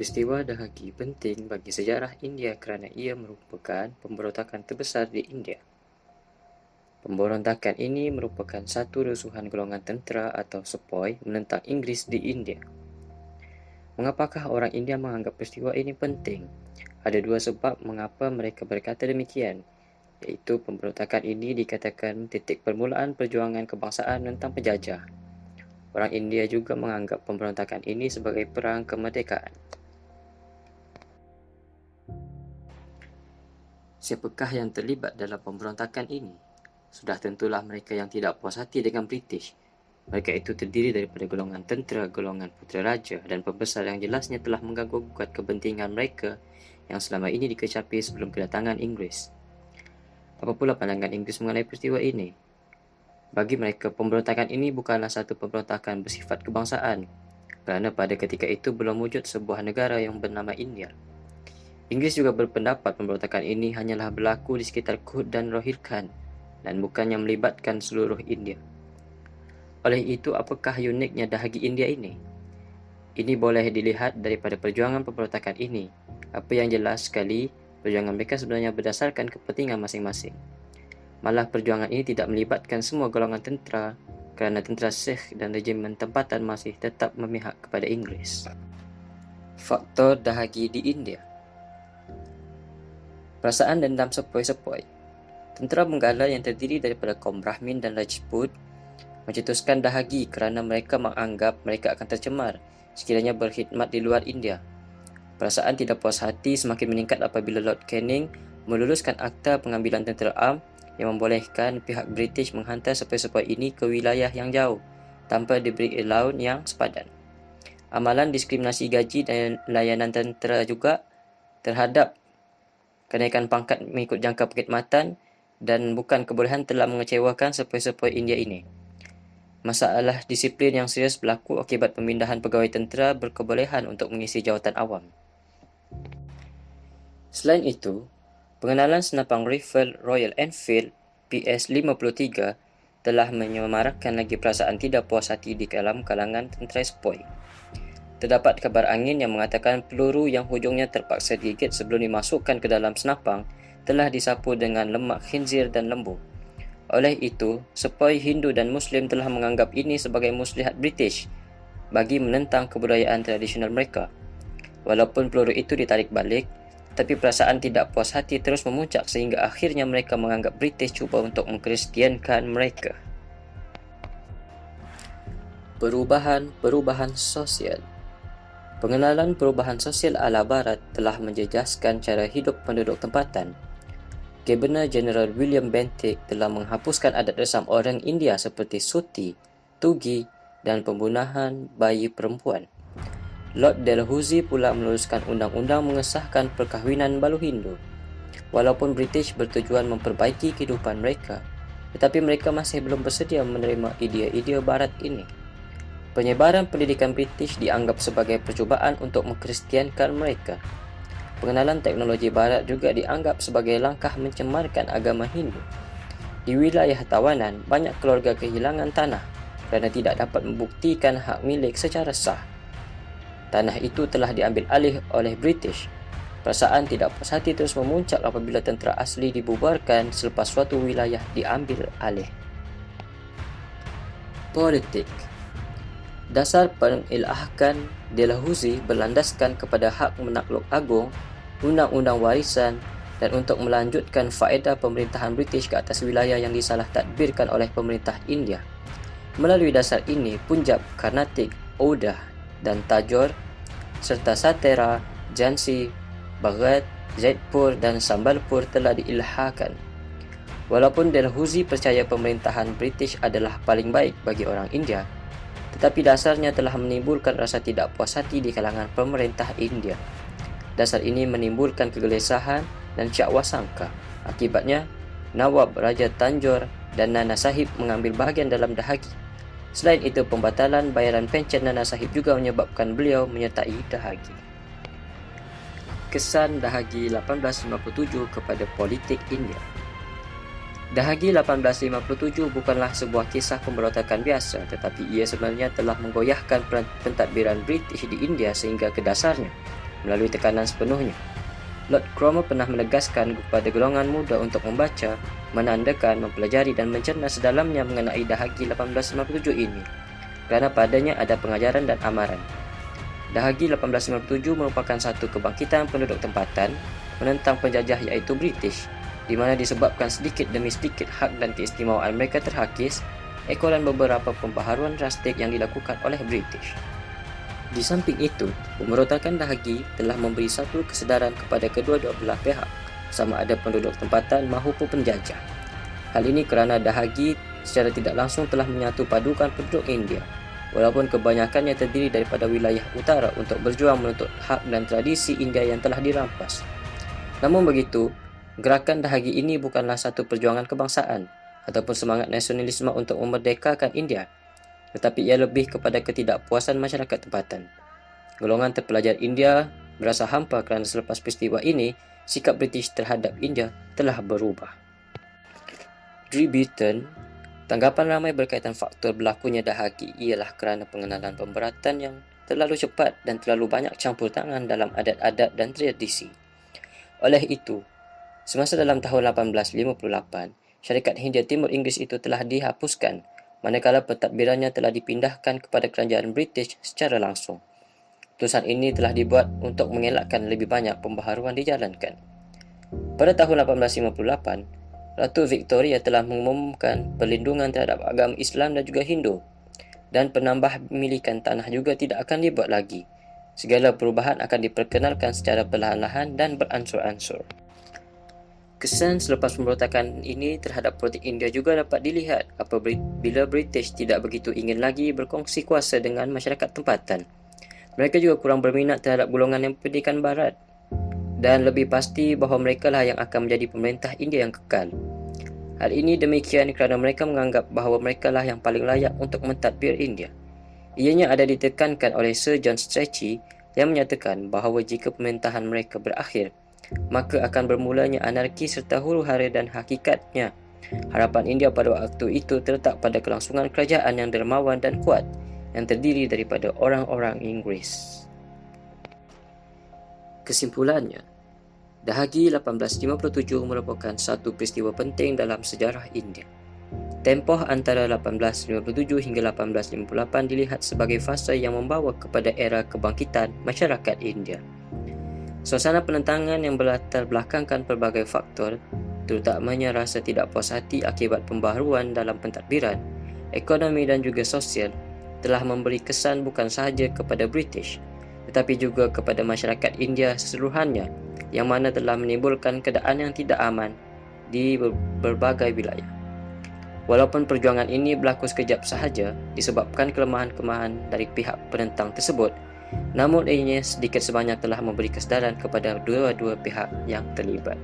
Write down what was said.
Peristiwa Dahagi penting bagi sejarah India kerana ia merupakan pemberontakan terbesar di India. Pemberontakan ini merupakan satu rusuhan golongan tentera atau sepoi menentang Inggeris di India. Mengapakah orang India menganggap peristiwa ini penting? Ada dua sebab mengapa mereka berkata demikian, iaitu pemberontakan ini dikatakan titik permulaan perjuangan kebangsaan menentang penjajah. Orang India juga menganggap pemberontakan ini sebagai perang kemerdekaan. Siapakah yang terlibat dalam pemberontakan ini? Sudah tentulah mereka yang tidak puas hati dengan British. Mereka itu terdiri daripada golongan tentera, golongan putera raja dan pembesar yang jelasnya telah mengganggu-gugat kepentingan mereka yang selama ini dikecapi sebelum kedatangan Inggeris. Apa pula pandangan Inggeris mengenai peristiwa ini? Bagi mereka, pemberontakan ini bukanlah satu pemberontakan bersifat kebangsaan, kerana pada ketika itu belum wujud sebuah negara yang bernama India. Inggeris juga berpendapat pemberontakan ini hanyalah berlaku di sekitar Kut dan Rohilkhand dan bukannya melibatkan seluruh India. Oleh itu, apakah uniknya Dahagi India ini? Ini boleh dilihat daripada perjuangan pemberontakan ini. Apa yang jelas sekali, perjuangan mereka sebenarnya berdasarkan kepentingan masing-masing. Malah perjuangan ini tidak melibatkan semua golongan tentera kerana tentera Sikh dan regimen tempatan masih tetap memihak kepada Inggeris. Faktor Dahagi di India. Perasaan dendam sepoi-sepoi. Tentera Benggala yang terdiri daripada kaum Brahmin dan Rajput mencetuskan Dahagi kerana mereka menganggap mereka akan tercemar sekiranya berkhidmat di luar India. Perasaan tidak puas hati semakin meningkat apabila Lord Canning meluluskan Akta Pengambilan Tentera Am yang membolehkan pihak British menghantar sepoi-sepoi ini ke wilayah yang jauh tanpa diberi allowance yang sepadan. Amalan diskriminasi gaji dan layanan tentera juga terhadap kenaikan pangkat mengikut jangka perkhidmatan dan bukan kebolehan telah mengecewakan sepoi-sepoi India ini. Masalah disiplin yang serius berlaku akibat pemindahan pegawai tentera berkebolehan untuk mengisi jawatan awam. Selain itu, pengenalan senapang rifle Royal Enfield PS-53 telah menyemarakkan lagi perasaan tidak puas hati di dalam kalangan tentera sepoi. Terdapat kabar angin yang mengatakan peluru yang hujungnya terpaksa digigit sebelum dimasukkan ke dalam senapang telah disapu dengan lemak khinzir dan lembu. Oleh itu, sepoi Hindu dan Muslim telah menganggap ini sebagai muslihat British bagi menentang kebudayaan tradisional mereka. Walaupun peluru itu ditarik balik, tapi perasaan tidak puas hati terus memuncak sehingga akhirnya mereka menganggap British cuba untuk mengkristiankan mereka. Perubahan sosial. Pengenalan perubahan sosial ala barat telah menjejaskan cara hidup penduduk tempatan. Governor Jeneral William Bentinck telah menghapuskan adat resam orang India seperti suti, tugi dan pembunuhan bayi perempuan. Lord Dalhousie pula meluluskan undang-undang mengesahkan perkahwinan balu Hindu. Walaupun British bertujuan memperbaiki kehidupan mereka, tetapi mereka masih belum bersedia menerima idea-idea barat ini. Penyebaran pendidikan British dianggap sebagai percubaan untuk mengkristiankan mereka. Pengenalan teknologi barat juga dianggap sebagai langkah mencemarkan agama Hindu. Di wilayah tawanan, banyak keluarga kehilangan tanah kerana tidak dapat membuktikan hak milik secara sah. Tanah itu telah diambil alih oleh British. Perasaan tidak puas hati terus memuncak apabila tentera asli dibubarkan selepas suatu wilayah diambil alih. Politik. Dasar pengilahkan Dalhousie berlandaskan kepada hak menakluk agung, undang-undang warisan dan untuk melanjutkan faedah pemerintahan British ke atas wilayah yang disalah tadbirkan oleh pemerintah India. Melalui dasar ini, Punjab, Karnatik, Oudh dan Tajor serta Satera, Jhansi, Baghat, Jaipur dan Sambalpur telah diilhahkan. Walaupun Dalhousie percaya pemerintahan British adalah paling baik bagi orang India, tetapi dasarnya telah menimbulkan rasa tidak puas hati di kalangan pemerintah India. Dasar ini menimbulkan kegelisahan dan syakwasangka. Akibatnya, Nawab Raja Tanjore dan Nana Sahib mengambil bahagian dalam Dahagi. Selain itu, pembatalan bayaran pencen Nana Sahib juga menyebabkan beliau menyertai Dahagi. Kesan Dahagi 1857 kepada politik India. Dahagi 1857 bukanlah sebuah kisah pemberontakan biasa, tetapi ia sebenarnya telah menggoyahkan pentadbiran British di India sehingga ke dasarnya. melalui tekanan sepenuhnya. Lord Cromer pernah menegaskan kepada golongan muda untuk membaca, menandakan, mempelajari dan mencerna sedalamnya mengenai Dahagi 1857 ini, kerana padanya ada pengajaran dan amaran. Dahagi 1857 merupakan satu kebangkitan penduduk tempatan menentang penjajah iaitu British, di mana disebabkan sedikit demi sedikit hak dan keistimewaan mereka terhakis, ekoran beberapa pembaharuan drastik yang dilakukan oleh British. Di samping itu, pemberontakan Dahagi telah memberi satu kesedaran kepada kedua-dua belah pihak, sama ada penduduk tempatan maupun penjajah. Hal ini kerana Dahagi secara tidak langsung telah menyatu padukan penduduk India, walaupun kebanyakannya terdiri daripada wilayah utara untuk berjuang menuntut hak dan tradisi India yang telah dirampas. Namun begitu, gerakan Dahagi ini bukanlah satu perjuangan kebangsaan ataupun semangat nasionalisme untuk memerdekakan India, tetapi ia lebih kepada ketidakpuasan masyarakat tempatan. Golongan terpelajar India berasa hampa kerana selepas peristiwa ini, sikap British terhadap India telah berubah. Drew Beaton, tanggapan ramai berkaitan faktor berlakunya Dahagi ialah kerana pengenalan pemberatan yang terlalu cepat dan terlalu banyak campur tangan dalam adat-adat dan tradisi. Oleh itu, semasa dalam tahun 1858, Syarikat Hindia Timur Inggeris itu telah dihapuskan, manakala pentadbirannya telah dipindahkan kepada kerajaan British secara langsung. Keputusan ini telah dibuat untuk mengelakkan lebih banyak pembaharuan dijalankan. Pada tahun 1858, Ratu Victoria telah mengumumkan perlindungan terhadap agama Islam dan juga Hindu, dan penambah milikan tanah juga tidak akan dibuat lagi. Segala perubahan akan diperkenalkan secara perlahan-lahan dan beransur-ansur. Kesan selepas pemberontakan ini terhadap politik India juga dapat dilihat apabila British tidak begitu ingin lagi berkongsi kuasa dengan masyarakat tempatan. Mereka juga kurang berminat terhadap golongan yang pendidikan barat, dan lebih pasti bahawa mereka lah yang akan menjadi pemerintah India yang kekal. Hal ini demikian kerana mereka menganggap bahawa mereka lah yang paling layak untuk mentadbir India. Ianya ada ditekankan oleh Sir John Strachey yang menyatakan bahawa jika pemerintahan mereka berakhir, maka akan bermulanya anarki serta huru-hara dan hakikatnya. Harapan India pada waktu itu terletak pada kelangsungan kerajaan yang dermawan dan kuat yang terdiri daripada orang-orang Inggeris. Kesimpulannya, Dahagi 1857 merupakan satu peristiwa penting dalam sejarah India. Tempoh antara 1857 hingga 1858 dilihat sebagai fasa yang membawa kepada era kebangkitan masyarakat India. Suasana penentangan yang berlatar belakangkan pelbagai faktor, terutamanya rasa tidak puas hati akibat pembaharuan dalam pentadbiran, ekonomi dan juga sosial, telah memberi kesan bukan sahaja kepada British, tetapi juga kepada masyarakat India keseluruhannya, yang mana telah menimbulkan keadaan yang tidak aman di berbagai wilayah. Walaupun perjuangan ini berlaku sekejap sahaja disebabkan kelemahan-kelemahan dari pihak penentang tersebut, namun ianya sedikit sebanyak telah memberi kesedaran kepada dua-dua pihak yang terlibat.